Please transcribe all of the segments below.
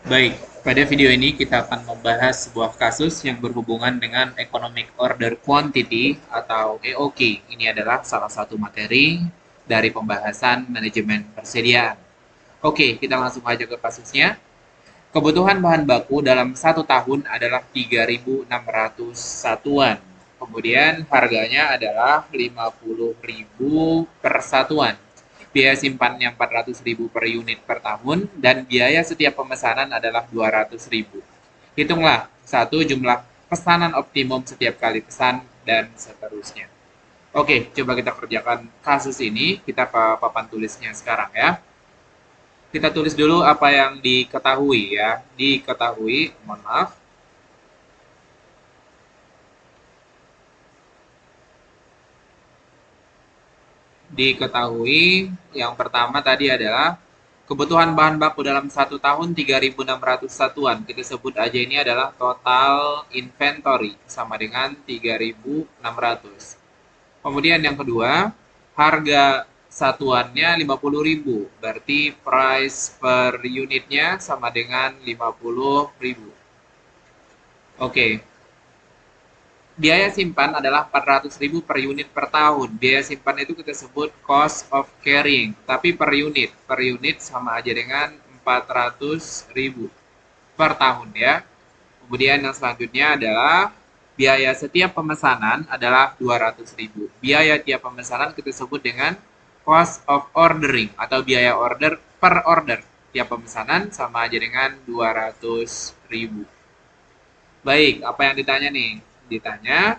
Baik, pada video ini kita akan membahas sebuah kasus yang berhubungan dengan Economic Order Quantity atau EOQ. Ini adalah salah satu materi dari pembahasan manajemen persediaan. Oke, kita langsung aja ke kasusnya. Kebutuhan bahan baku dalam satu tahun adalah 3.600 satuan. Kemudian harganya adalah 50.000 per satuan. Biaya simpannya 400.000 per unit per tahun dan biaya setiap pemesanan adalah 200.000. Hitunglah satu jumlah pesanan optimum setiap kali pesan dan seterusnya. Oke, coba kita kerjakan kasus ini. Kita ke papan tulisnya sekarang ya. Kita tulis dulu apa yang diketahui ya. Diketahui, mohon maaf. Diketahui yang pertama tadi adalah kebutuhan bahan baku dalam satu tahun 3.600 satuan. Kita sebut aja ini adalah total inventory sama dengan 3.600. Kemudian yang kedua, harga satuannya 50.000. Berarti price per unitnya sama dengan 50.000. Oke, biaya simpan adalah 400.000 per unit per tahun. Biaya simpan itu kita sebut cost of carrying. Tapi per unit sama aja dengan 400.000 per tahun ya. Kemudian yang selanjutnya adalah biaya setiap pemesanan adalah 200.000. Biaya tiap pemesanan kita sebut dengan cost of ordering atau biaya order per order. Tiap pemesanan sama aja dengan 200.000. Baik, apa yang ditanya nih? Ditanya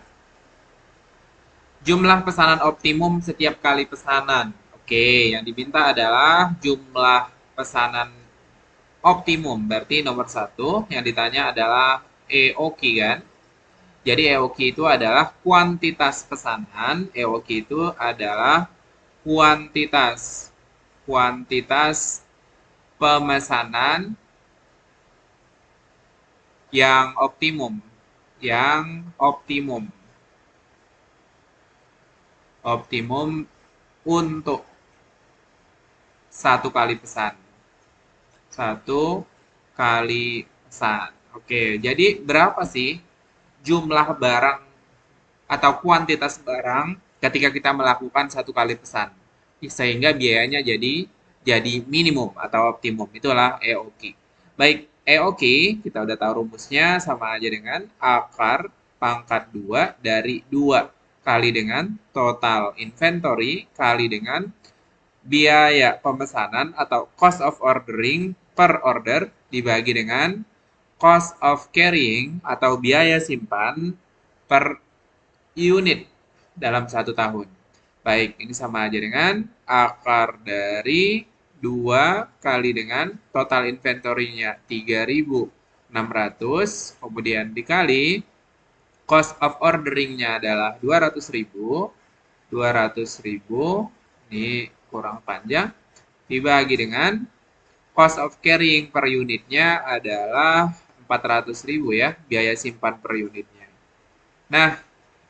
jumlah pesanan optimum setiap kali pesanan. Oke, yang diminta adalah jumlah pesanan optimum. Berarti nomor satu yang ditanya adalah EOQ kan? Jadi EOQ itu adalah kuantitas pesanan. EOQ itu adalah kuantitas kuantitas pemesanan yang optimum. Yang optimum. Optimum untuk satu kali pesan. Satu kali pesan. Oke, jadi berapa sih jumlah barang atau kuantitas barang ketika kita melakukan satu kali pesan? Sehingga biayanya jadi minimum atau optimum. Itulah EOQ. Baik, EOQ kita udah tahu rumusnya sama aja dengan akar pangkat 2 dari 2 kali dengan total inventory kali dengan biaya pemesanan atau cost of ordering per order dibagi dengan cost of carrying atau biaya simpan per unit dalam satu tahun. Baik, ini sama aja dengan akar dari 2 kali dengan total inventory-nya 3.600, kemudian dikali cost of ordering-nya adalah 200.000, 200.000, ini kurang panjang, dibagi dengan cost of carrying per unitnya adalah 400.000 ya, biaya simpan per unitnya. Nah,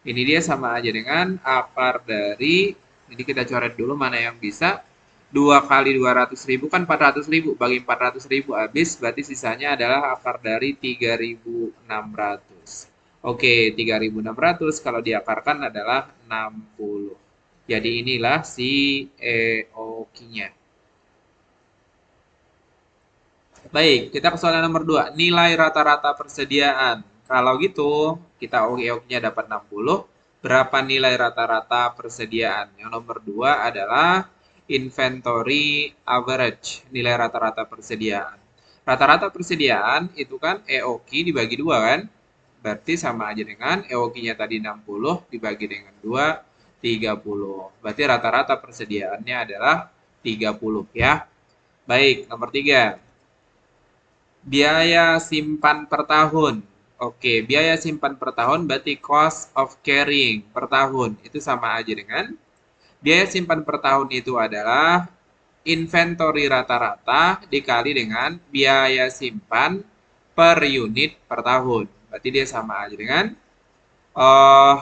ini dia sama aja dengan akar dari, ini kita coret dulu mana yang bisa, 2 kali 200.000 kan 400.000, bagi 400.000 habis, berarti sisanya adalah akar dari 3.600. Oke, 3.600 kalau diakarkan adalah 60. Jadi inilah si EOQ-nya. Baik, kita ke soal nomor 2. Nilai rata-rata persediaan. Kalau gitu, kita OG-nya dapat 60. Berapa nilai rata-rata persediaan? Yang nomor 2 adalah inventory average, nilai rata-rata persediaan. Rata-rata persediaan itu kan EOQ dibagi 2 kan? Berarti sama aja dengan EOQ-nya tadi 60 dibagi dengan 2, 30. Berarti rata-rata persediaannya adalah 30 ya. Baik, nomor 3. Biaya simpan per tahun. Oke, biaya simpan per tahun berarti cost of carrying per tahun. Itu sama aja dengan biaya simpan per tahun itu adalah inventory rata-rata dikali dengan biaya simpan per unit per tahun. Berarti dia sama aja dengan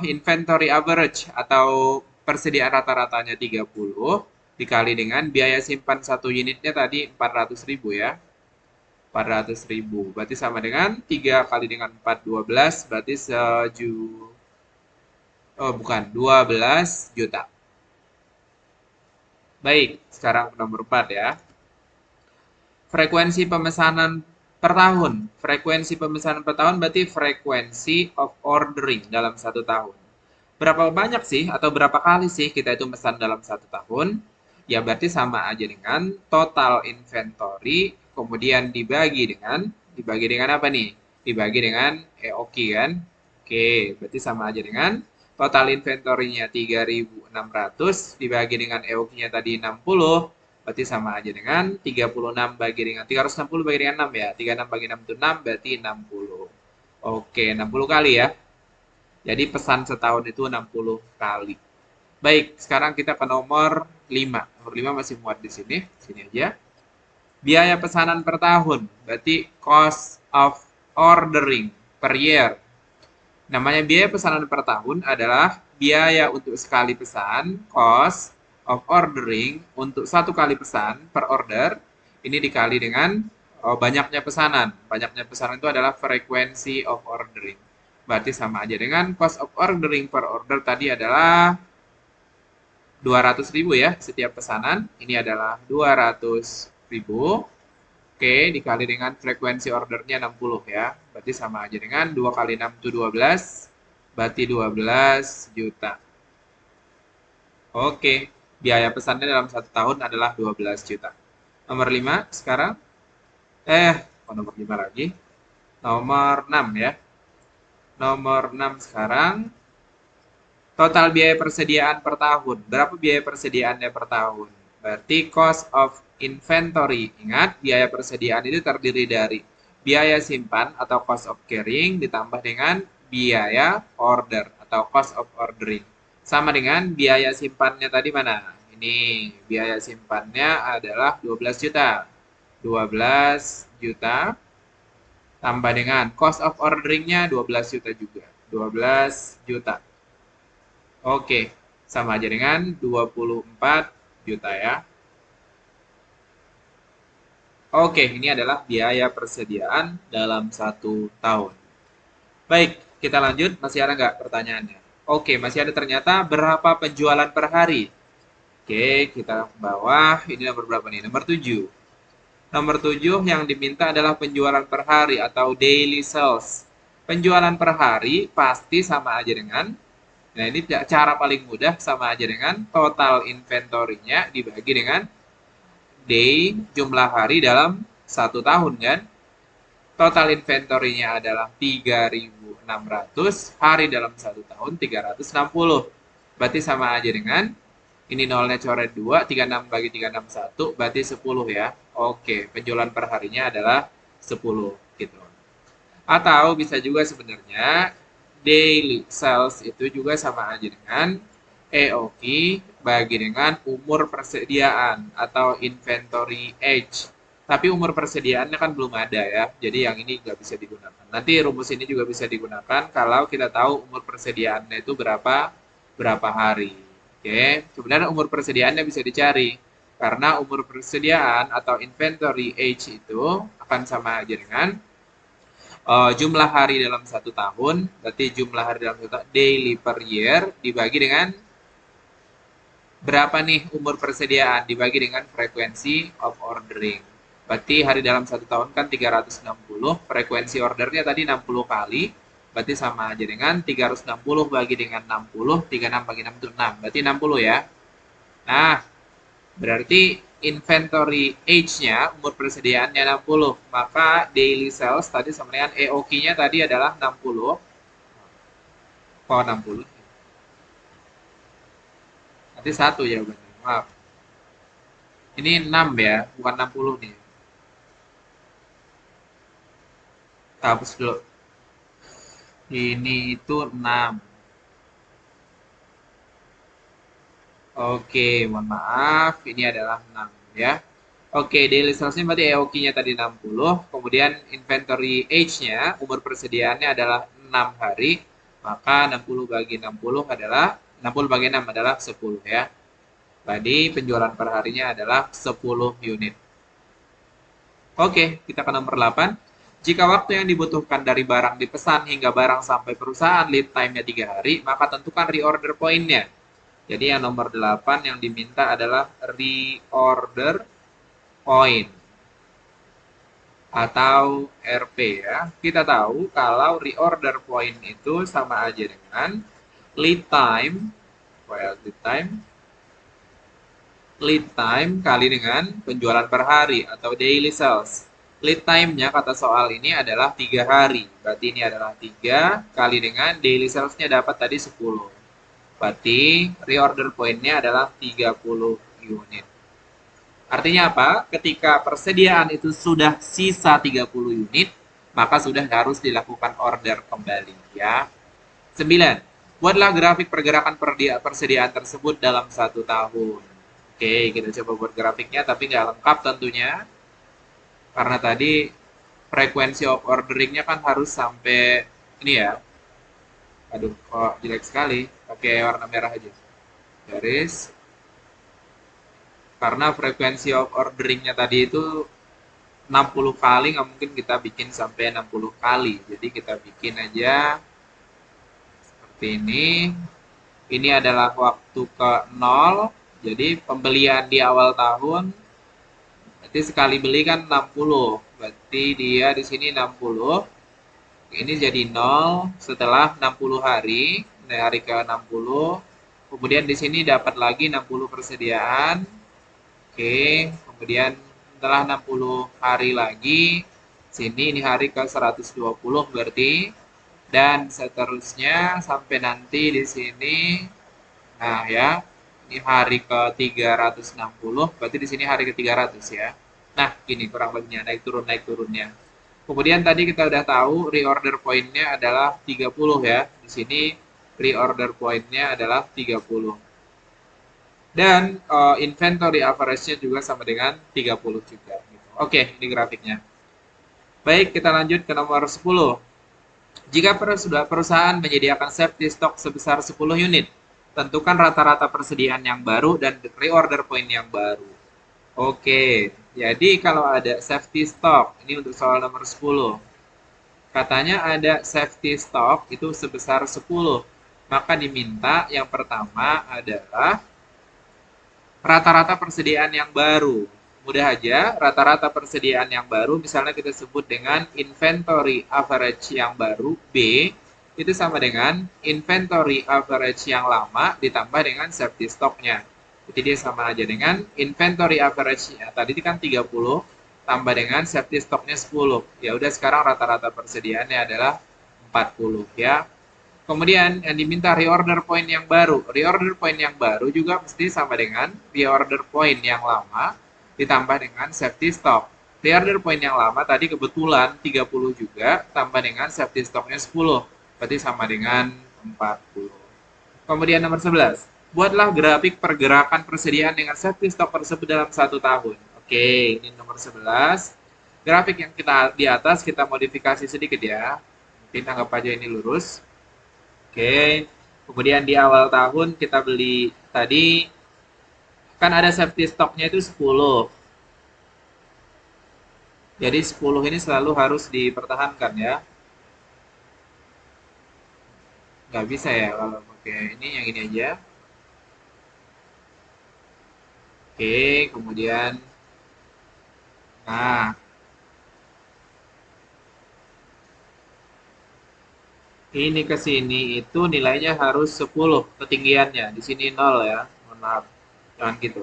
inventory average atau persediaan rata-ratanya 30 dikali dengan biaya simpan satu unitnya tadi 400.000 ya. 400.000. Berarti sama dengan 3 kali dengan 4, 12. Berarti oh bukan, 12 juta. Baik, sekarang nomor 4 ya. Frekuensi pemesanan per tahun. Frekuensi pemesanan per tahun berarti frekuensi of ordering dalam satu tahun. Berapa banyak sih atau berapa kali sih kita itu mesan dalam satu tahun? Ya berarti sama aja dengan total inventory kemudian dibagi dengan apa nih? Dibagi dengan EOQ kan? Oke, berarti sama aja dengan total inventory-nya 3.600 dibagi dengan EOQ-nya tadi 60, berarti sama aja dengan 36 bagi dengan 360 bagi dengan 6 ya. 36 bagi 6 itu 6 berarti 60. Oke, 60 kali ya. Jadi pesan setahun itu 60 kali. Baik, sekarang kita ke nomor 5. Nomor 5 masih muat di sini. Sini aja. Biaya pesanan per tahun. Berarti cost of ordering per year. Namanya biaya pesanan per tahun adalah biaya untuk sekali pesan, cost of ordering untuk satu kali pesan per order. Ini dikali dengan banyaknya pesanan. Banyaknya pesanan itu adalah frequency of ordering. Berarti sama aja dengan cost of ordering per order tadi adalah 200.000 ya setiap pesanan. Ini adalah 200.000. Oke, dikali dengan frekuensi ordernya 60 ya. Berarti sama aja dengan 2 kali 6 itu 12. Berarti 12 juta. Oke, biaya pesannya dalam satu tahun adalah 12 juta. Nomor 5 sekarang. Nomor 5 lagi. Nomor 6 ya. Nomor 6 sekarang. Total biaya persediaan per tahun. Berapa biaya persediaannya per tahun? Berarti cost of inventory. Ingat, biaya persediaan itu terdiri dari biaya simpan atau cost of carrying ditambah dengan biaya order atau cost of ordering. Sama dengan biaya simpannya tadi mana? Ini biaya simpannya adalah 12 juta. 12 juta tambah dengan cost of orderingnya 12 juta juga. 12 juta. Oke, sama aja dengan 24 juta ya. Oke, ini adalah biaya persediaan dalam satu tahun. Baik, kita lanjut. Masih ada nggak pertanyaannya? Oke, masih ada ternyata berapa penjualan per hari? Oke, kita ke bawah. Ini nomor berapa nih? Nomor 7. Nomor 7 yang diminta adalah penjualan per hari atau daily sales. Penjualan per hari pasti sama aja dengan, nah ini cara paling mudah, sama aja dengan total inventory-nya dibagi dengan day, jumlah hari dalam satu tahun kan. Total inventory-nya adalah 3.600, hari dalam satu tahun 360. Berarti sama aja dengan, ini nolnya coret 2, 36 bagi 361, berarti 10 ya. Oke, penjualan per harinya adalah 10 gitu. Atau bisa juga sebenarnya daily sales itu juga sama aja dengan EOQ bagi dengan umur persediaan atau inventory age. Tapi umur persediaannya kan belum ada ya, jadi yang ini nggak bisa digunakan. Nanti rumus ini juga bisa digunakan kalau kita tahu umur persediaannya itu berapa hari. Oke, sebenarnya umur persediaannya bisa dicari karena umur persediaan atau inventory age itu akan sama aja dengan jumlah hari dalam satu tahun, berarti jumlah hari dalam satu tahun, daily per year, dibagi dengan berapa nih umur persediaan, dibagi dengan frekuensi of ordering. Berarti hari dalam satu tahun kan 360, frekuensi ordernya tadi 60 kali, berarti sama aja dengan 360 bagi dengan 60, 36 bagi 6 itu 6, berarti 60 ya. Nah, berarti inventory age-nya, umur persediaannya 60. Maka daily sales tadi sama dengan EOQ-nya tadi adalah 60. Oh, 60. Nanti satu jawabannya. Maaf. Ini 6 ya, bukan 60 nih. Kita hapus dulu. Ini itu 6. Oke, mohon maaf. Ini adalah 6 ya. Oke, daily sales-nya berarti EOQ-nya tadi 60. Kemudian inventory age-nya, umur persediaannya adalah 6 hari. Maka 60 bagi 60 adalah 60 bagi 6 adalah 10 ya. Tadi penjualan per harinya adalah 10 unit. Oke, kita ke nomor 8. Jika waktu yang dibutuhkan dari barang dipesan hingga barang sampai perusahaan lead time-nya 3 hari, maka tentukan reorder point-nya. Jadi yang nomor 8 yang diminta adalah reorder point atau RP ya. Kita tahu kalau reorder point itu sama aja dengan lead time, well, lead time kali dengan penjualan per hari atau daily sales. Lead time-nya kata soal ini adalah 3 hari. Berarti ini adalah 3 kali dengan daily sales-nya dapat tadi 10. Berarti reorder point-nya adalah 30 unit. Artinya apa? Ketika persediaan itu sudah sisa 30 unit, maka sudah harus dilakukan order kembali ya. 9. Buatlah grafik pergerakan persediaan tersebut dalam 1 tahun. Oke, kita coba buat grafiknya, tapi nggak lengkap tentunya. Karena tadi frekuensi of orderingnya kan harus sampai ini ya. Aduh, kok jelek sekali. Pakai warna merah aja. Garis. Karena frekuensi of orderingnya tadi itu 60 kali, nggak mungkin kita bikin sampai 60 kali. Jadi kita bikin aja seperti ini. Ini adalah waktu ke 0. Jadi pembelian di awal tahun, berarti sekali beli kan 60. Berarti dia di sini 60. Ini jadi 0 setelah 60 hari, hari ke 60. Kemudian di sini dapat lagi 60 persediaan. Oke, kemudian setelah 60 hari lagi, sini ini hari ke 120 berarti. Dan seterusnya sampai nanti di sini. Nah ya, ini hari ke 360, berarti di sini hari ke 300 ya. Nah, gini kurang lebihnya naik turunnya. Kemudian tadi kita udah tahu reorder point-nya adalah 30 ya. Di sini reorder point-nya adalah 30. Dan inventory average-nya juga sama dengan 30 juga. Oke, ini grafiknya. Baik, kita lanjut ke nomor 10. Jika perusahaan menyediakan safety stock sebesar 10 unit, tentukan rata-rata persediaan yang baru dan reorder point yang baru. Oke, jadi kalau ada safety stock, ini untuk soal nomor 10. Katanya ada safety stock itu sebesar 10. Maka diminta yang pertama adalah rata-rata persediaan yang baru. Mudah aja, rata-rata persediaan yang baru misalnya kita sebut dengan inventory average yang baru, B, itu sama dengan inventory average yang lama ditambah dengan safety stock-nya. Jadi dia sama aja dengan inventory average-nya. Tadi itu kan 30 tambah dengan safety stock-nya 10. Ya udah sekarang rata-rata persediaannya adalah 40 ya. Kemudian yang diminta reorder point yang baru. Reorder point yang baru juga mesti sama dengan reorder point yang lama ditambah dengan safety stock. Reorder point yang lama tadi kebetulan 30 juga tambah dengan safety stocknya 10. Berarti sama dengan 40. Kemudian nomor 11. Buatlah grafik pergerakan persediaan dengan safety stock tersebut dalam 1 tahun. Oke, ini nomor 11. Grafik yang kita di atas kita modifikasi sedikit ya. Mungkin anggap aja ini lurus. Oke, kemudian di awal tahun kita beli tadi, kan ada safety stocknya itu 10. Jadi 10 ini selalu harus dipertahankan ya. Nggak bisa ya kalau pakai ini, yang ini aja. Oke, kemudian, nah, ini ke sini itu nilainya harus 10 ketinggiannya. Di sini 0 ya. Mohon maaf. Jangan gitu.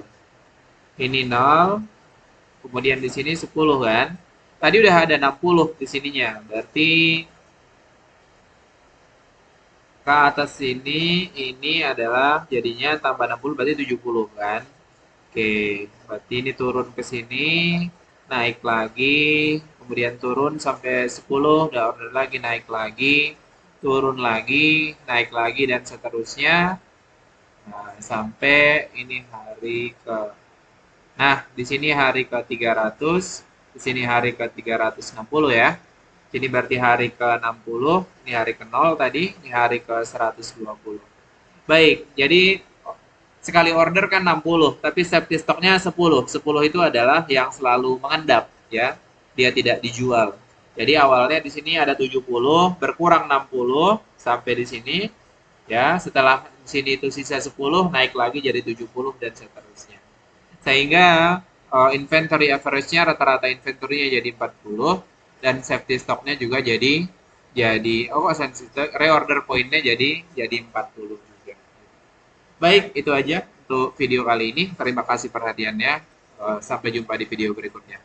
Ini 0, kemudian di sini 10 kan. Tadi udah ada 60 di sininya. Berarti ke atas sini ini adalah jadinya tambah 60 berarti 70 kan. Oke, berarti ini turun ke sini, naik lagi, kemudian turun sampai 10, udah order lagi, naik lagi, turun lagi, naik lagi, dan seterusnya. Nah, sampai ini hari ke... Nah, di sini hari ke 300, di sini hari ke 360 ya. Jadi berarti hari ke 60, ini hari ke 0 tadi, ini hari ke 120. Baik, jadi sekali order kan 60, tapi safety stocknya 10. 10 itu adalah yang selalu mengendap ya. dia tidak dijual. Jadi awalnya di sini ada 70, berkurang 60 sampai di sini. Ya, setelah di sini itu sisa 10, naik lagi jadi 70 dan seterusnya. Sehingga inventory average-nya rata-rata inventory-nya jadi 40 dan safety stock-nya juga reorder point-nya jadi 40 juga. Baik, itu aja untuk video kali ini. Terima kasih perhatiannya. Sampai jumpa di video berikutnya.